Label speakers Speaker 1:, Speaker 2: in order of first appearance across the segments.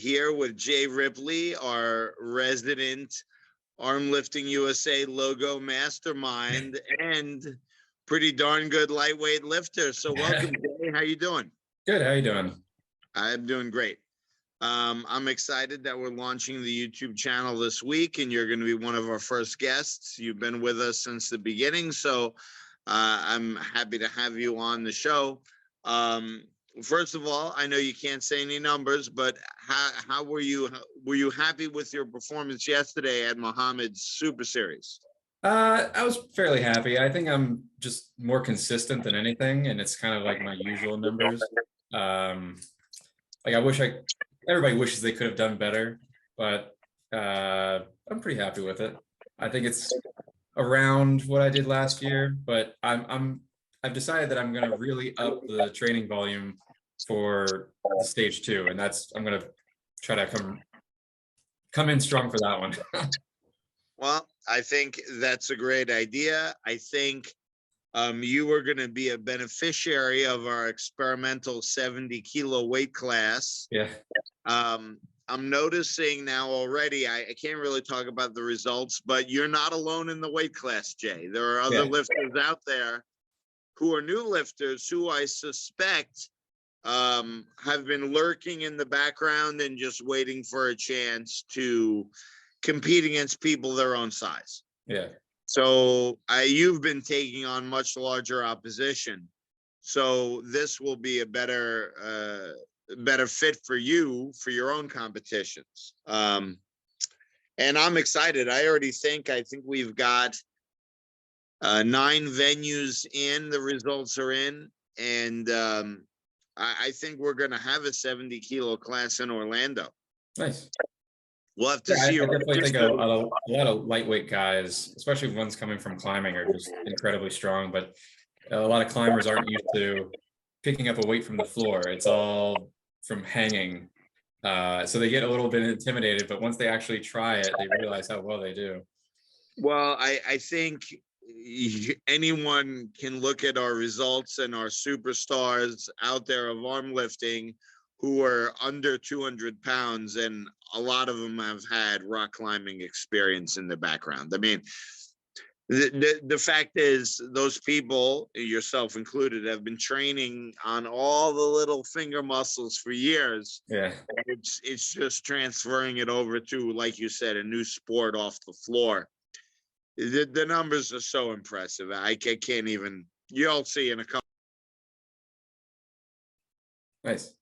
Speaker 1: here with Jay Ripley, our resident Armlifting USA logo mastermind and pretty darn good lightweight lifter. So welcome, Jay. How you doing?
Speaker 2: Good. How you doing?
Speaker 1: I'm doing great. I'm excited that we're launching the YouTube channel this week, and you're going to be one of our first guests. You've been with us since the beginning, so I'm happy to have you on the show. First of all, I know you can't say any numbers, but how were you? Were you happy with your performance yesterday at Muhammad's Super Series?
Speaker 2: I was fairly happy. I think I'm just more consistent than anything, and it's kind of like my usual numbers. Like everybody wishes they could have done better, but I'm pretty happy with it. I think it's around what I did last year, but I've decided that I'm going to really up the training volume for the stage 2, and I'm going to try to come in strong for that one.
Speaker 1: Well, I think that's a great idea. I think you are going to be a beneficiary of our experimental 70-kilo weight class.
Speaker 2: Yeah.
Speaker 1: I'm noticing now already, I can't really talk about the results, but you're not alone in the weight class, Jay. There are other lifters out there who are new lifters who I suspect have been lurking in the background and just waiting for a chance to compete against people their own size.
Speaker 2: Yeah.
Speaker 1: So you've been taking on much larger opposition. So this will be a better fit for you for your own competitions. And I'm excited. I think we've got 9 venues in, the results are in, and I think we're going to have a 70-kilo class in Orlando.
Speaker 2: Nice.
Speaker 1: We'll have to see.
Speaker 2: I definitely think a lot of lightweight guys, especially ones coming from climbing, are just incredibly strong, but a lot of climbers aren't used to picking up a weight from the floor. It's all from hanging. So they get a little bit intimidated, but once they actually try it, they realize how well they do.
Speaker 1: Well, I think anyone can look at our results and our superstars out there of arm lifting who are under 200 pounds, and a lot of them have had rock climbing experience in the background. I mean, the fact is, those people, yourself included, have been training on all the little finger muscles for years.
Speaker 2: Yeah.
Speaker 1: It's just transferring it over to, like you said, a new sport off the floor. The numbers are so impressive. I can't even, you'll see in a couple.
Speaker 2: Nice.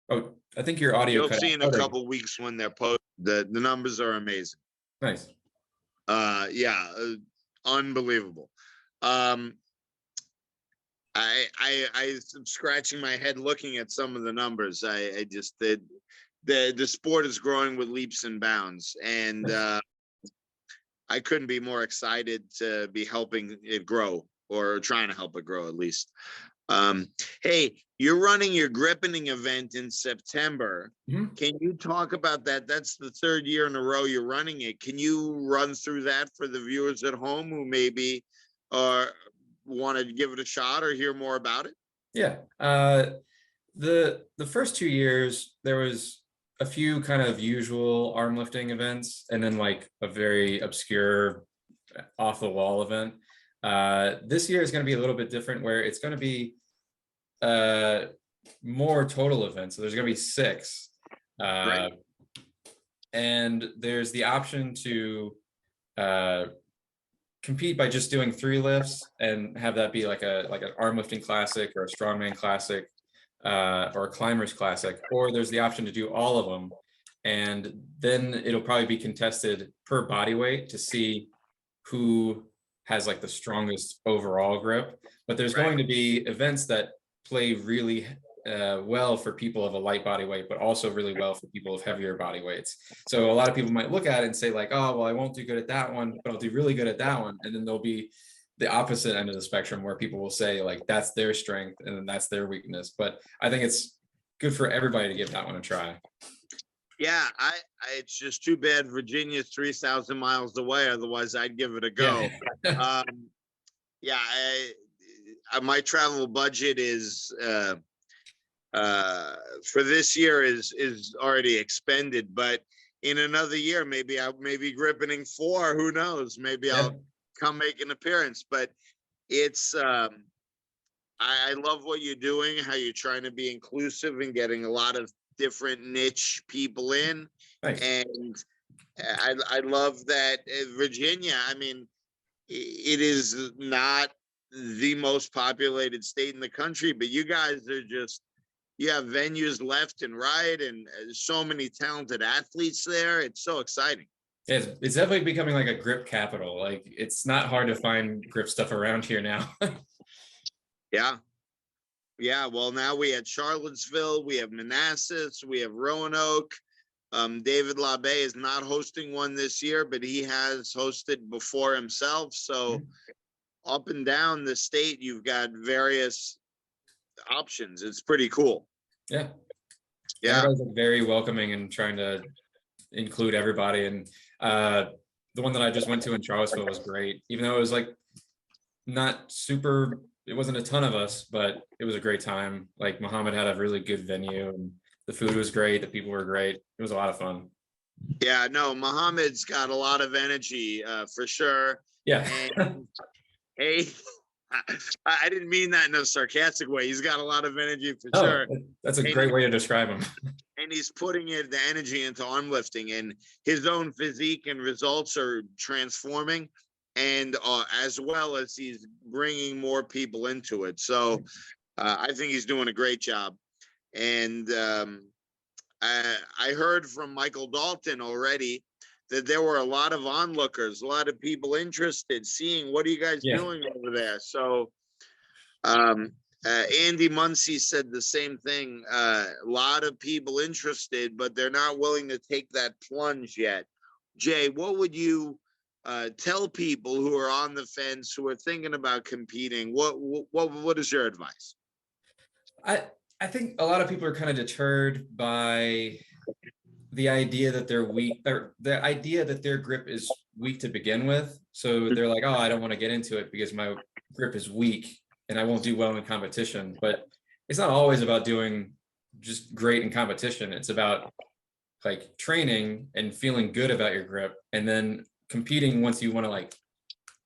Speaker 2: Oh, I think your audio.
Speaker 1: You'll see in a couple weeks when they're posted. The numbers are amazing.
Speaker 2: Nice.
Speaker 1: Yeah, unbelievable. I'm scratching my head looking at some of the numbers. I just the sport is growing with leaps and bounds, and I couldn't be more excited to be helping it grow, or trying to help it grow at least. Hey, you're running your grippening event in September.
Speaker 2: Mm-hmm.
Speaker 1: Can you talk about that? That's the 3rd year in a row you're running it. Can you run through that for the viewers at home who maybe want to give it a shot or hear more about it?
Speaker 2: Yeah. The first 2 years, there was a few kind of usual arm lifting events, and then like a very obscure off the wall event. This year is going to be a little bit different, where it's going to be more total events. So there's going to be 6.
Speaker 1: Right.
Speaker 2: And there's the option to compete by just doing 3 lifts and have that be like an arm lifting classic or a strongman classic or a climbers classic, or there's the option to do all of them. And then it'll probably be contested per body weight to see who has like the strongest overall grip. But there's going to be events that play really well for people of a light body weight, but also really well for people of heavier body weights. So a lot of people might look at it and say like, oh, well, I won't do good at that one, but I'll do really good at that one. And then there'll be the opposite end of the spectrum where people will say like, that's their strength and then that's their weakness. But I think it's good for everybody to give that one a try.
Speaker 1: Yeah, it's just too bad Virginia's 3,000 miles away. Otherwise, I'd give it a go. Yeah, my travel budget is for this year is already expended, but in another year, maybe I may be gripping 4. Who knows? Maybe
Speaker 2: Yeah.
Speaker 1: I'll come make an appearance. But it's I love what you're doing, how you're trying to be inclusive and getting a lot of different niche people in.
Speaker 2: Thanks.
Speaker 1: And I love that Virginia, I mean, it is not the most populated state in the country, but you guys are just, you have venues left and right, and so many talented athletes there. It's so exciting.
Speaker 2: Yeah, it's definitely becoming like a grip capital. Like, it's not hard to find grip stuff around here now.
Speaker 1: Yeah. Yeah. Well, now we had Charlottesville, we have Manassas, we have Roanoke. David LaBe is not hosting one this year, but he has hosted before himself. So up and down the state, you've got various options. It's pretty cool.
Speaker 2: Yeah.
Speaker 1: Yeah.
Speaker 2: Everybody's like very welcoming and trying to include everybody. And the one that I just went to in Charlottesville was great, even though it was like not super, it wasn't a ton of us, but it was a great time. Like, Muhammad had a really good venue, and the food was great. The people were great. It was a lot of fun.
Speaker 1: Yeah, no, Muhammad's got a lot of energy, for sure.
Speaker 2: Yeah.
Speaker 1: And hey, I didn't mean that in a sarcastic way. He's got a lot of energy for sure.
Speaker 2: That's a great way to describe him.
Speaker 1: And he's putting the energy into arm lifting, and his own physique and results are transforming, and as well as he's bringing more people into it. So I think he's doing a great job. And I heard from Michael Dalton already that there were a lot of onlookers, a lot of people interested, seeing what are you guys doing over there. So Andy Muncie said the same thing. A lot of people interested, but they're not willing to take that plunge yet. Jay, what would you tell people who are on the fence, who are thinking about competing? What is your advice?
Speaker 2: I think a lot of people are kind of deterred by the idea that they're weak, or the idea that their grip is weak to begin with. So they're like, oh, I don't want to get into it because my grip is weak and I won't do well in competition. But it's not always about doing just great in competition. It's about like training and feeling good about your grip, and then competing once you want to like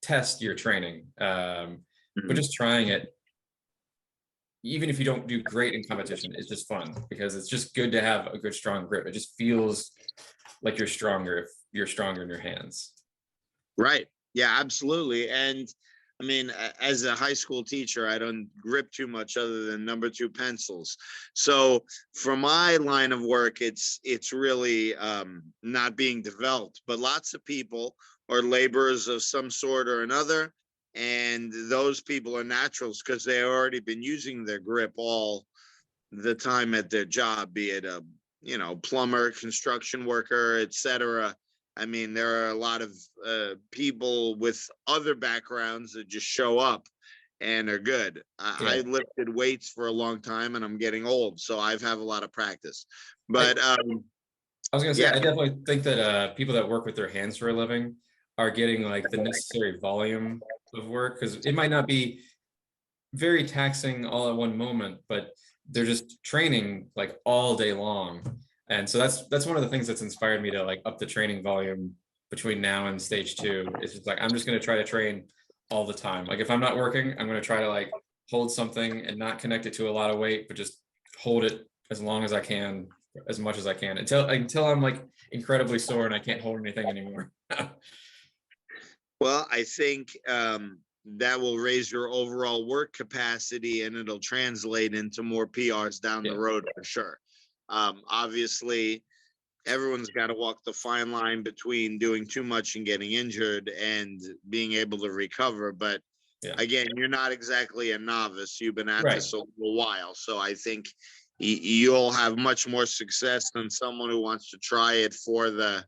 Speaker 2: test your training. But just trying it, even if you don't do great in competition, it's just fun because it's just good to have a good, strong grip. It just feels like you're stronger if you're stronger in your hands.
Speaker 1: Right. Yeah, absolutely. And I mean, as a high school teacher, I don't grip too much other than number 2 pencils. So for my line of work, it's really not being developed, but lots of people are laborers of some sort or another. And those people are naturals because they've already been using their grip all the time at their job, be it a, plumber, construction worker, etc. I mean, there are a lot of people with other backgrounds that just show up and are good. I lifted weights for a long time, and I'm getting old, so I've had a lot of practice. But
Speaker 2: I was gonna say, I definitely think that people that work with their hands for a living are getting like the necessary volume of work, because it might not be very taxing all at one moment, but they're just training like all day long. And so that's one of the things that's inspired me to like up the training volume between now and stage 2. It's just like, I'm just going to try to train all the time. Like, if I'm not working, I'm going to try to like hold something and not connect it to a lot of weight, but just hold it as long as I can, as much as I can, until I'm like incredibly sore and I can't hold anything anymore.
Speaker 1: Well, I think that will raise your overall work capacity, and it'll translate into more PRs down the road for sure. Obviously, everyone's got to walk the fine line between doing too much and getting injured and being able to recover. But again, you're not exactly a novice. You've been at this a little while. So I think you'll have much more success than someone who wants to try it for the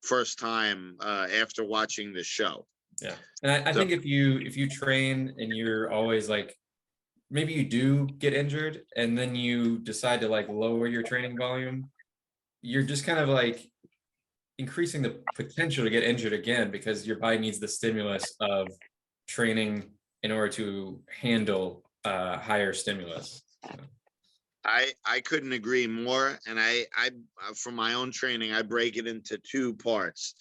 Speaker 1: first time after watching the show.
Speaker 2: Yeah. And I think if you train and you're always like, maybe you do get injured and then you decide to like lower your training volume, you're just kind of like increasing the potential to get injured again, because your body needs the stimulus of training in order to handle higher stimulus.
Speaker 1: I couldn't agree more. And I from my own training, I break it into two parts: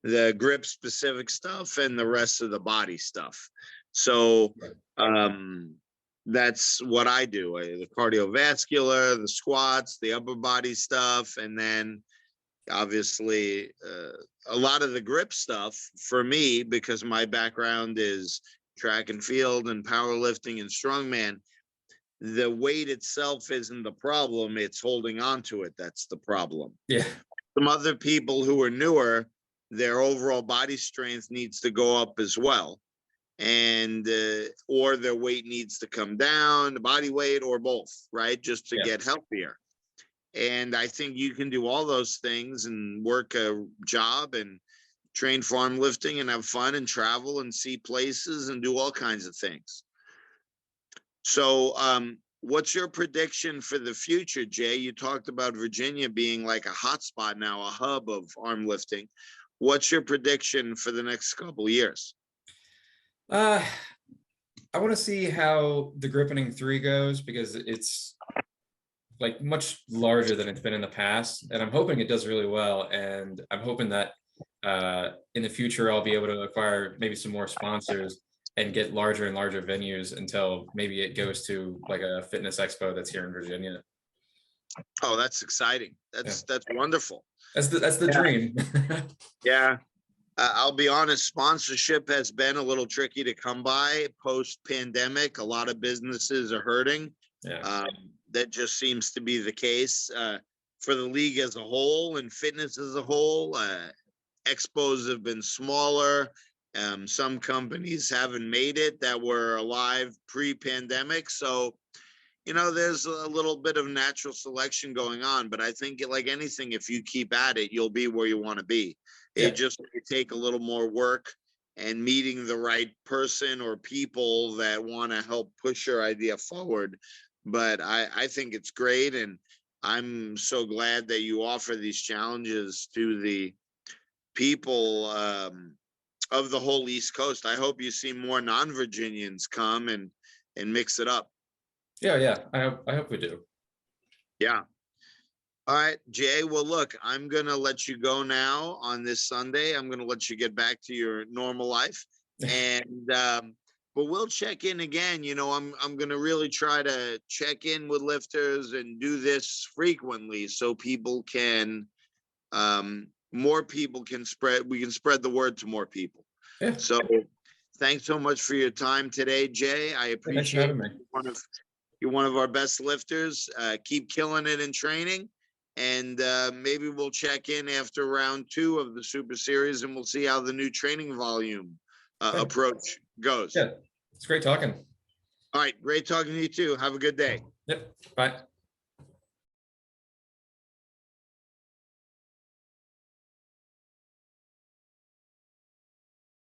Speaker 1: the grip specific stuff and the rest of the body stuff. So that's what I do. The cardiovascular, the squats, the upper body stuff, and then obviously a lot of the grip stuff for me, because my background is track and field and powerlifting and strongman. The weight itself isn't the problem, it's holding on to it that's the problem.
Speaker 2: Yeah.
Speaker 1: Some other people who are newer, their overall body strength needs to go up as well, and or their weight needs to come down, the body weight, or both, right, just to get healthier. And I think you can do all those things and work a job and train farm lifting and have fun and travel and see places and do all kinds of things. So what's your prediction for the future, Jay? You talked about Virginia being like a hotspot now, a hub of arm lifting. What's your prediction for the next couple of years?
Speaker 2: I want to see how the Grippening 3 goes, because it's like much larger than it's been in the past, and I'm hoping it does really well. And I'm hoping that in the future I'll be able to acquire maybe some more sponsors and get larger and larger venues until maybe it goes to like a fitness expo that's here in Virginia.
Speaker 1: Oh, that's exciting. That's wonderful.
Speaker 2: That's the dream.
Speaker 1: Yeah. I'll be honest, sponsorship has been a little tricky to come by post-pandemic. A lot of businesses are hurting.
Speaker 2: Yeah.
Speaker 1: That just seems to be the case for the league as a whole and fitness as a whole. Expos have been smaller. Some companies haven't made it that were alive pre-pandemic. So, there's a little bit of natural selection going on. But I think, like anything, if you keep at it, you'll be where you want to be.
Speaker 2: Yeah.
Speaker 1: It just may take a little more work and meeting the right person or people that want to help push your idea forward. But I think it's great. And I'm so glad that you offer these challenges to the people of the whole East Coast. I hope you see more non-Virginians come and mix it up.
Speaker 2: Yeah. I hope we do.
Speaker 1: Yeah. All right, Jay. Well, look, I'm going to let you go now on this Sunday. I'm going to let you get back to your normal life. And, but we'll check in again. I'm going to really try to check in with lifters and do this frequently so people can, more people can we can spread the word to more people.
Speaker 2: Yeah.
Speaker 1: So thanks so much for your time today, Jay. I appreciate it. You're one of our best lifters. Keep killing it in training. And maybe we'll check in after round 2 of the Super Series and we'll see how the new training volume approach goes.
Speaker 2: Yeah, it's great talking.
Speaker 1: All right, great talking to you too. Have a good day.
Speaker 2: Yep, bye.